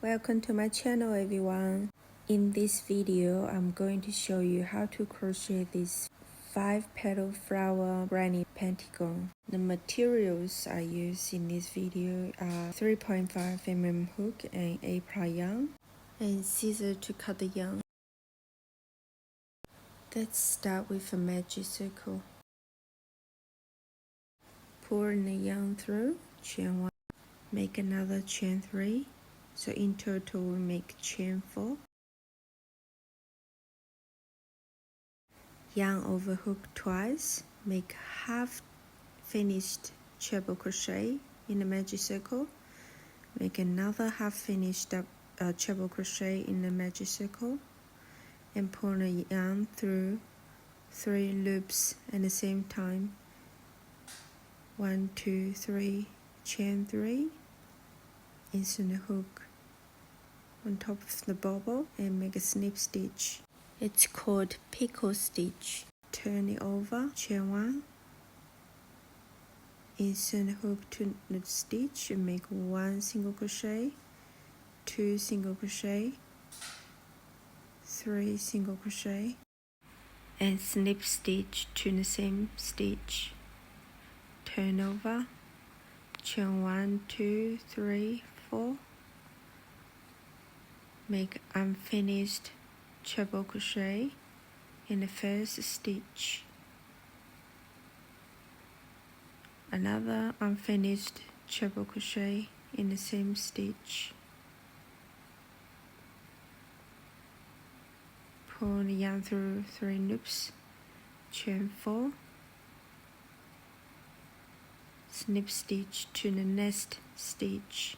Welcome to my channel everyone. In this video, I'm going to show you how to crochet this 5-petal flower granny pentagon. The materials I use in this video are 3.5 mm hook and 8-ply yarn and scissors to cut the yarn. Let's start with a magic circle. Pull the yarn through, chain 1, make another chain 3, so in total we make chain 4. Yarn over hook twice, make half finished treble crochet in the magic circle, make another half finished treble crochet in the magic circle, and pull the yarn through 3 loops at the same time. 1, 2, 3, chain 3, insert the hook on top of the bobble and make a snip stitch. It's called pickle stitch. Turn it over, chain 1, insert the hook to the stitch and make 1 single crochet, 2 single crochet, 3 single crochet, and snip stitch to the same stitch. Turn over, chain 1, 2, 3, 4, make unfinished treble crochet in the first stitch, another unfinished treble crochet in the same stitch, pull the yarn through 3 loops, chain 4, snip stitch to the next stitch.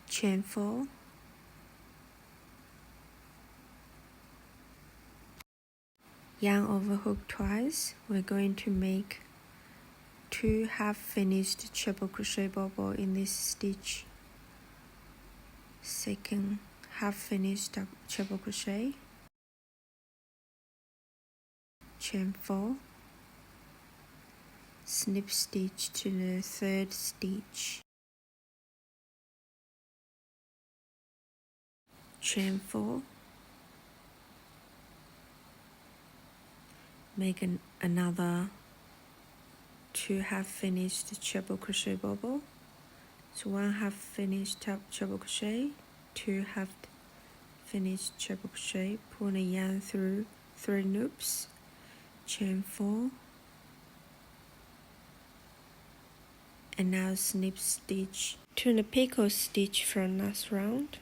Chain 4, yarn over hook twice. We're going to make 2 half finished treble crochet bobble in this stitch. Second half finished treble crochet, chain 4, snip stitch to the third stitch, chain 4, make another 2 half finished treble crochet bobble. So 1 half finished treble crochet, 2 half finished treble crochet, pull the yarn through 3 loops, chain 4, and now snip stitch to the pickle stitch from last round.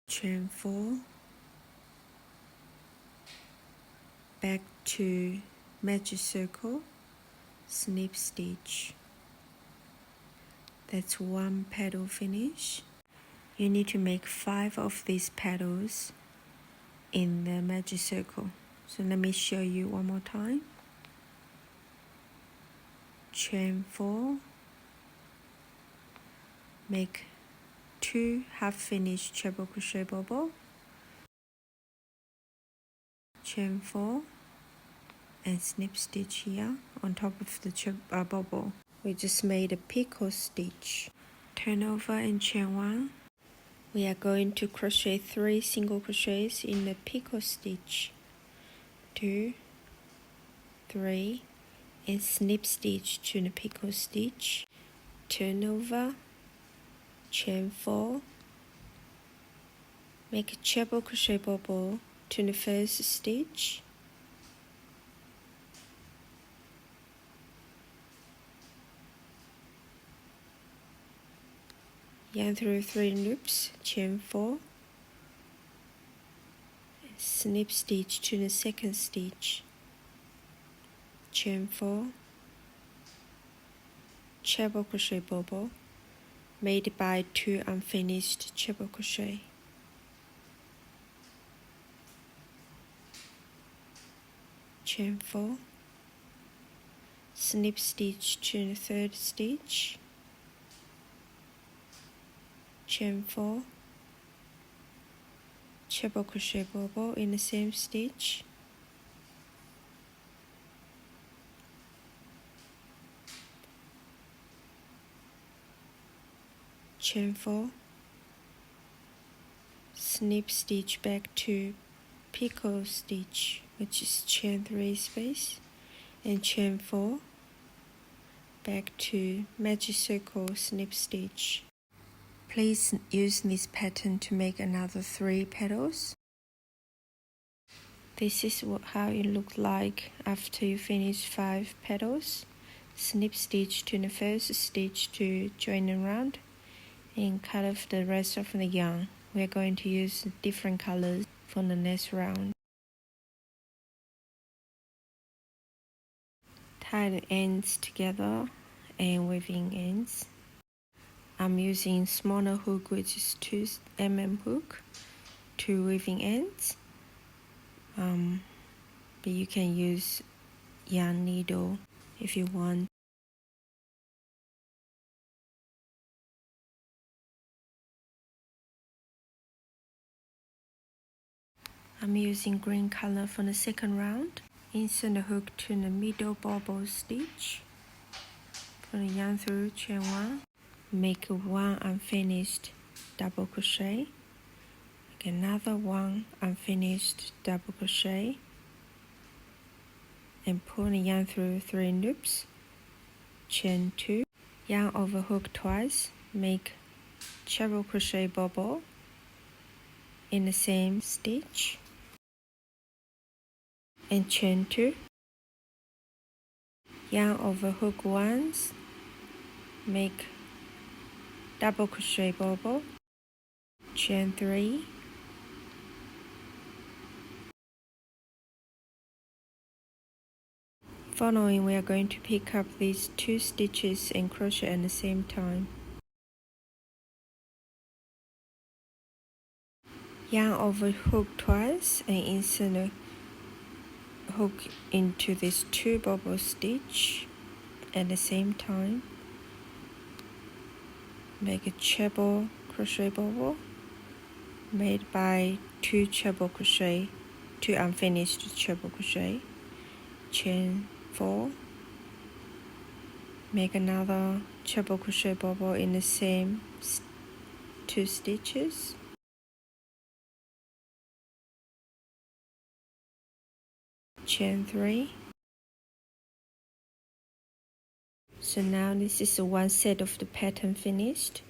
Chain 4, back to magic circle, snip stitch. That's 1 petal finish. You need to make 5 of these petals in the magic circle. So let me show you one more time. Chain 4, make 2 half finished treble crochet bobble, chain 4, and snip stitch here on top of the bobble. We just made a pickle stitch. Turn over and chain 1. We are going to crochet 3 single crochets in the pickle stitch. 2, 3, and snip stitch to the pickle stitch. Turn over, chain 4, make a treble crochet bobble to the first stitch, yarn through 3 loops, chain 4, snip stitch to the second stitch, chain 4, treble crochet bobble made by 2 unfinished treble crochet, chain 4, snip stitch to the third stitch, chain 4, treble crochet bobble in the same stitch, chain 4, snip stitch back to picot stitch, which is chain 3 space, and chain 4, back to magic circle snip stitch. Please use this pattern to make another 3 petals. This is how it looks like after you finish 5 petals. Snip stitch to the first stitch to join around and cut off the rest of the yarn. We are going to use different colors for the next round. Tie the ends together and weaving ends. I'm using smaller hook, which is 2 mm hook, 2 weaving ends. But you can use yarn needle if you want. I'm using green color for the second round. Insert the hook to the middle bobble stitch. Put the yarn through chain 1. Make 1 unfinished double crochet. Make another 1 unfinished double crochet. And pull the yarn through 3 loops. Chain 2. Yarn over hook twice. Make treble crochet bobble in the same stitch. And chain 2. Yarn over hook once. Make double crochet bobble, chain 3, following we are going to pick up these 2 stitches and crochet at the same time. Yarn over hook twice and insert the hook into these 2 bobble stitch at the same time. Make a treble crochet bobble made by 2 treble crochet, 2 unfinished treble crochet, chain 4, make another treble crochet bobble in the same 2 stitches, chain 3. So now this is one set of the pattern finished.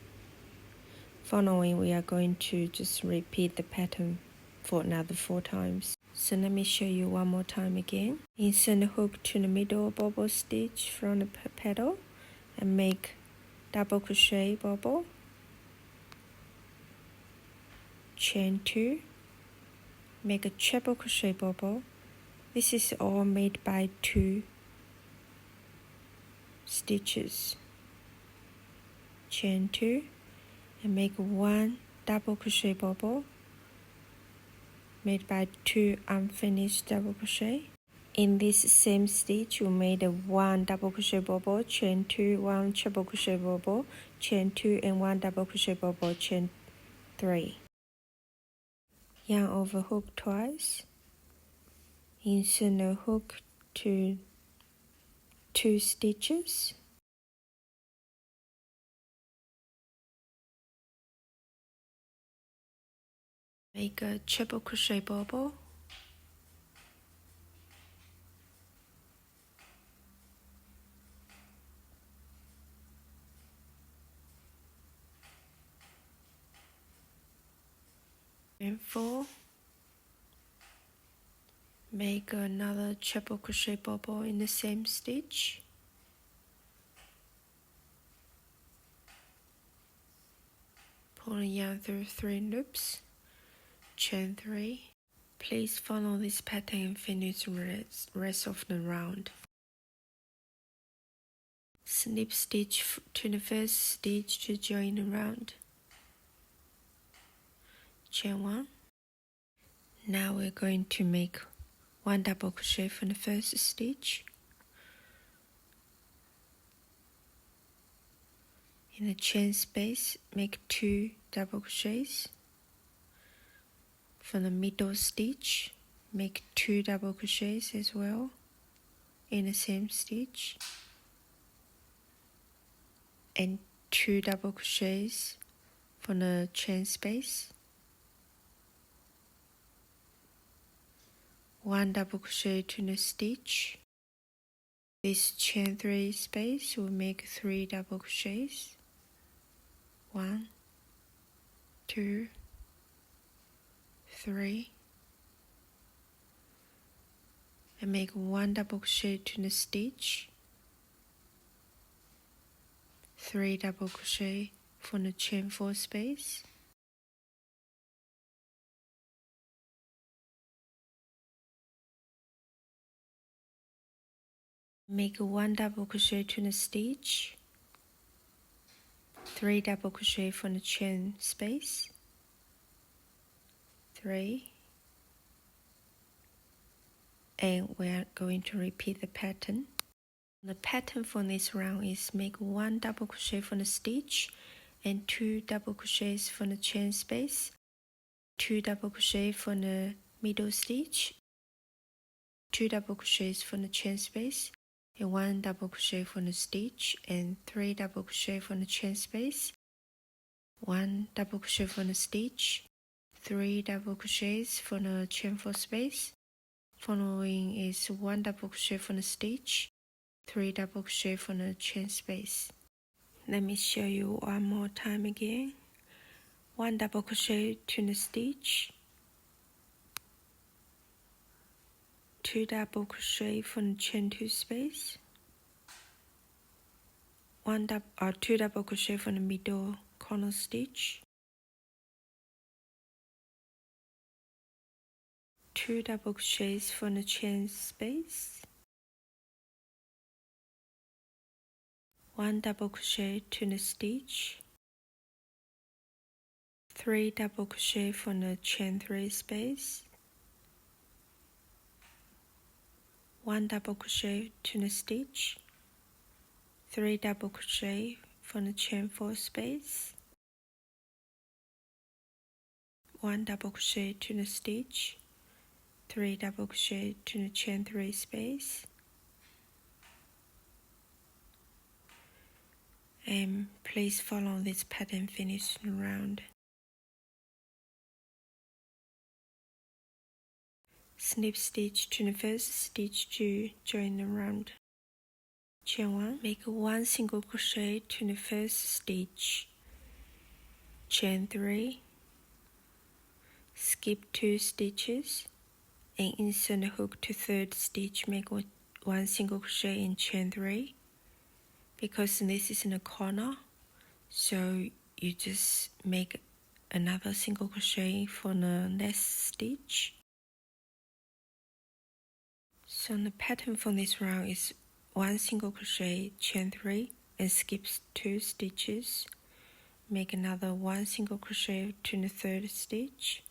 Following we are going to just repeat the pattern for another 4 times. So let me show you one more time again. Insert the hook to the middle bobble stitch from the petal and make double crochet bobble, chain 2, make a treble crochet bobble. This is all made by 2 stitches, chain 2, and make 1 double crochet bobble made by 2 unfinished double crochet. In this same stitch you made a 1 double crochet bobble, chain 2, 1 treble crochet bobble, chain 2, and 1 double crochet bobble, chain 3. Yarn over hook twice, insert the hook to 2 stitches, make a treble crochet bobble, and 4, make another treble crochet bobble in the same stitch, pull the yarn through 3 loops, chain 3. Please follow this pattern and finish the rest of the round. Snip stitch to the first stitch to join the round, chain 1. Now we're going to make 1 double crochet from the first stitch. In the chain space, make 2 double crochets. For the middle stitch, make 2 double crochets as well in the same stitch, and 2 double crochets for the chain space, 1 double crochet to the stitch. This chain 3 space will make 3 double crochets, 1, 2, 3, and make 1 double crochet to the stitch, 3 double crochet for the chain 4 space, make 1 double crochet to the stitch, 3 double crochet for the chain space, 3, and we are going to repeat the pattern. The pattern for this round is make 1 double crochet for the stitch and 2 double crochets for the chain space, 2 double crochet for the middle stitch, 2 double crochets for the chain space, and 1 double crochet for the stitch, and 3 double crochet for the chain space, 1 double crochet for the stitch, 3 double crochets for the chain 4 space. Following is 1 double crochet for the stitch, 3 double crochet for the chain space. Let me show you one more time again. 1 double crochet to the stitch, 2 double crochet for the chain 2 space, 2 double crochet for the middle corner stitch, 2 double crochets for the chain space, 1 double crochet to the stitch, 3 double crochet for the chain 3 space, 1 double crochet to the stitch, 3 double crochet for the chain 4 space, 1 double crochet to the stitch, 3 double crochet to the chain 3 space, and please follow this pattern finish the round. Snip stitch to the first stitch to join the round. Chain 1, make 1 single crochet to the first stitch, chain 3, skip 2 stitches, and insert the hook to 3rd stitch, make 1 single crochet in chain 3. Because this is in a corner, so you just make another single crochet for the next stitch. So the pattern for this round is 1 single crochet, chain 3, and skip 2 stitches, make another 1 single crochet to the 3rd stitch,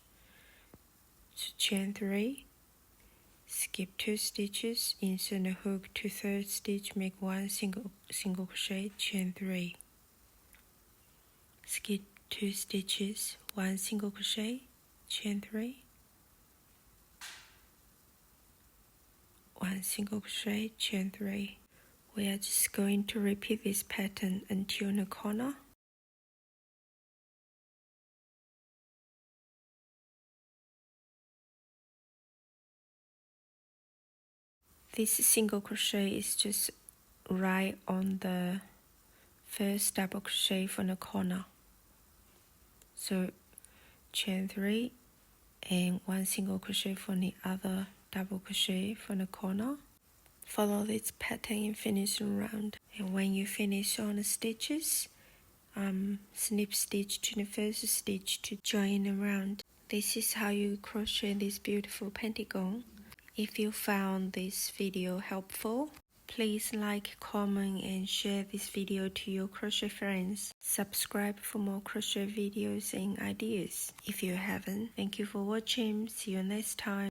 so chain 3, skip 2 stitches, insert the hook to 3rd stitch, make 1 single crochet, chain 3, skip 2 stitches, 1 single crochet, chain 3, 1 single crochet, chain 3. We are just going to repeat this pattern until the corner. This single crochet is just right on the first double crochet from the corner. So chain 3 and 1 single crochet from the other double crochet from the corner. Follow this pattern and finish the round. And when you finish all the stitches, snip stitch to the first stitch to join the round. This is how you crochet this beautiful pentagon. If you found this video helpful, please like, comment, and share this video to your crochet friends. Subscribe for more crochet videos and ideas. If you haven't, thank you for watching. See you next time.